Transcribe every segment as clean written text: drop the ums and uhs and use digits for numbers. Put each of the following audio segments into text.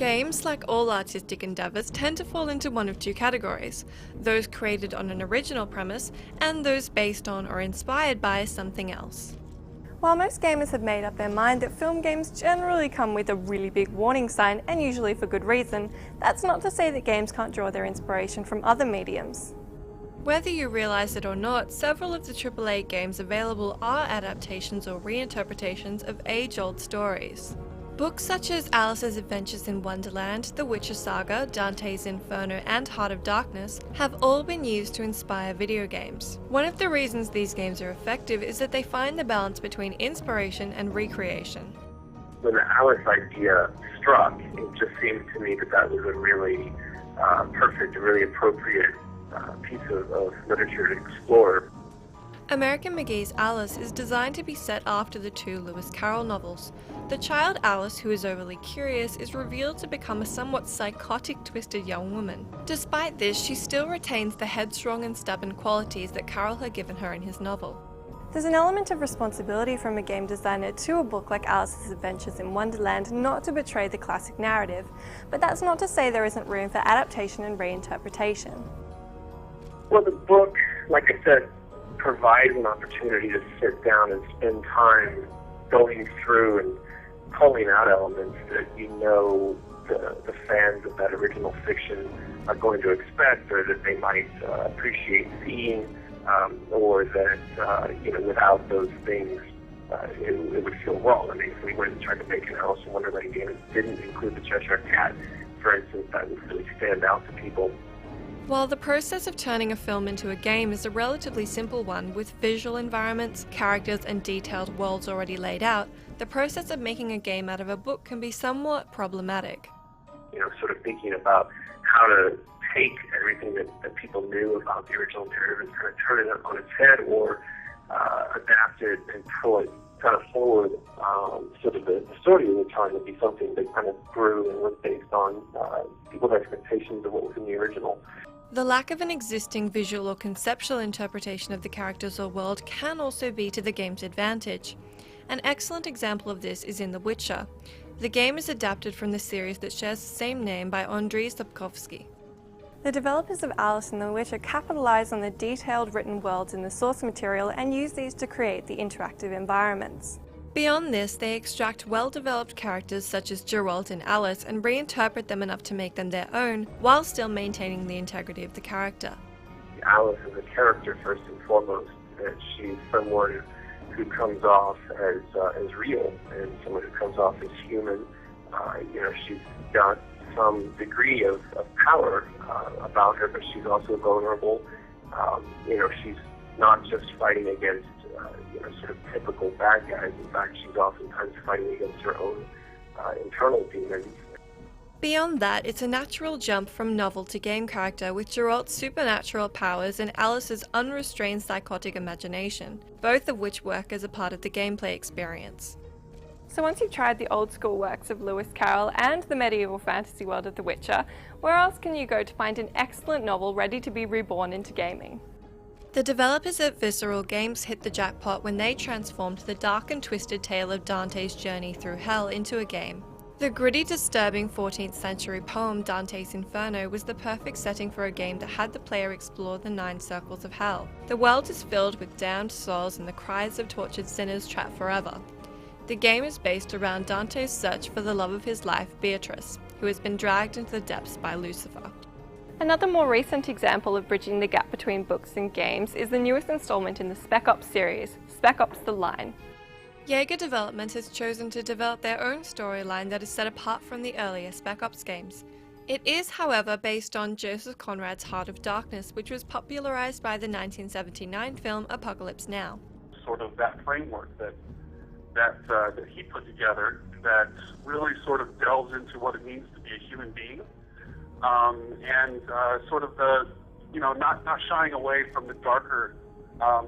Games, like all artistic endeavours, tend to fall into one of two categories: those created on an original premise, and those based on or inspired by something else. While most gamers have made up their mind that film games generally come with a really big warning sign, and usually for good reason, that's not to say that games can't draw their inspiration from other mediums. Whether you realise it or not, several of the AAA games available are adaptations or reinterpretations of age-old stories. Books such as Alice's Adventures in Wonderland, The Witcher Saga, Dante's Inferno, and Heart of Darkness have all been used to inspire video games. One of the reasons these games are effective is that they find the balance between inspiration and recreation. When the Alice idea struck, it just seemed to me that that was a really perfect, a really appropriate piece of literature to explore. American McGee's Alice is designed to be set after the two Lewis Carroll novels. The child Alice, who is overly curious, is revealed to become a somewhat psychotic, twisted young woman. Despite this, she still retains the headstrong and stubborn qualities that Carroll had given her in his novel. There's an element of responsibility from a game designer to a book like Alice's Adventures in Wonderland not to betray the classic narrative, but that's not to say there isn't room for adaptation and reinterpretation. Well, the book, like I said, provides an opportunity to sit down and spend time going through and pulling out elements that you know the fans of that original fiction are going to expect, or that they might appreciate seeing, or that without those things it would feel wrong. I mean, if we went and tried to make an Alice in Wonderland game and didn't include the Cheshire Cat, for instance, that would really stand out to people. While the process of turning a film into a game is a relatively simple one, with visual environments, characters, and detailed worlds already laid out, the process of making a game out of a book can be somewhat problematic. Sort of thinking about how to take everything that people knew about the original narrative and kind of turn it on its head, or adapt it and pull it kind of forward, so that the story you were telling would be something that kind of grew and was based on people's expectations of what was in the original. The lack of an existing visual or conceptual interpretation of the characters or world can also be to the game's advantage. An excellent example of this is in The Witcher. The game is adapted from the series that shares the same name by Andrzej Sapkowski. The developers of Alice and The Witcher capitalize on the detailed written worlds in the source material and use these to create the interactive environments. Beyond this, they extract well-developed characters such as Geralt and Alice and reinterpret them enough to make them their own, while still maintaining the integrity of the character. Alice is a character first and foremost, and she's someone who comes off as real, and someone who comes off as human. She's got some degree of power about her, but she's also vulnerable. She's not just fighting against sort of typical bad guys. In fact, she's oftentimes fighting against her own internal demons. Beyond that, it's a natural jump from novel to game character, with Geralt's supernatural powers and Alice's unrestrained psychotic imagination, both of which work as a part of the gameplay experience. So once you've tried the old school works of Lewis Carroll and the medieval fantasy world of The Witcher, where else can you go to find an excellent novel ready to be reborn into gaming? The developers at Visceral Games hit the jackpot when they transformed the dark and twisted tale of Dante's journey through hell into a game. The gritty, disturbing 14th century poem Dante's Inferno was the perfect setting for a game that had the player explore the 9 circles of hell. The world is filled with damned souls and the cries of tortured sinners trapped forever. The game is based around Dante's search for the love of his life, Beatrice, who has been dragged into the depths by Lucifer. Another more recent example of bridging the gap between books and games is the newest installment in the Spec Ops series, Spec Ops: The Line. Jaeger Development has chosen to develop their own storyline that is set apart from the earlier Spec Ops games. It is, however, based on Joseph Conrad's Heart of Darkness, which was popularized by the 1979 film Apocalypse Now. Sort of that framework that he put together that really sort of delves into what it means to be a human being. And sort of the, not shying away from the darker,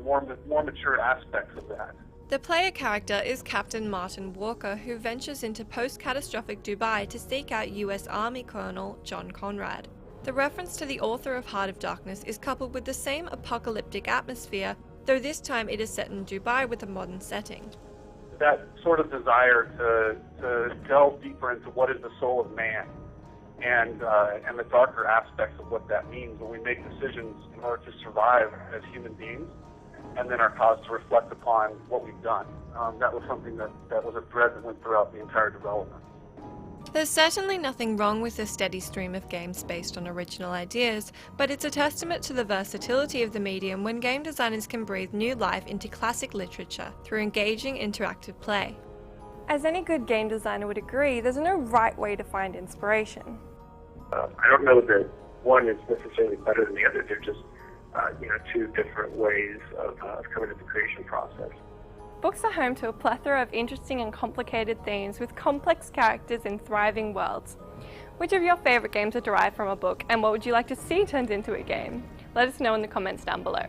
more mature aspects of that. The player character is Captain Martin Walker, who ventures into post-catastrophic Dubai to seek out US Army Colonel John Conrad. The reference to the author of Heart of Darkness is coupled with the same apocalyptic atmosphere, though this time it is set in Dubai with a modern setting. That sort of desire to delve deeper into what is the soul of man, and the darker aspects of what that means when we make decisions in order to survive as human beings, and then are caused to reflect upon what we've done. That was something that was a thread that went throughout the entire development. There's certainly nothing wrong with a steady stream of games based on original ideas, but it's a testament to the versatility of the medium when game designers can breathe new life into classic literature through engaging interactive play. As any good game designer would agree, there's no right way to find inspiration. I don't know that one is necessarily better than the other. They're just two different ways of coming to the creation process. Books are home to a plethora of interesting and complicated themes with complex characters in thriving worlds. Which of your favourite games are derived from a book, and what would you like to see turned into a game? Let us know in the comments down below.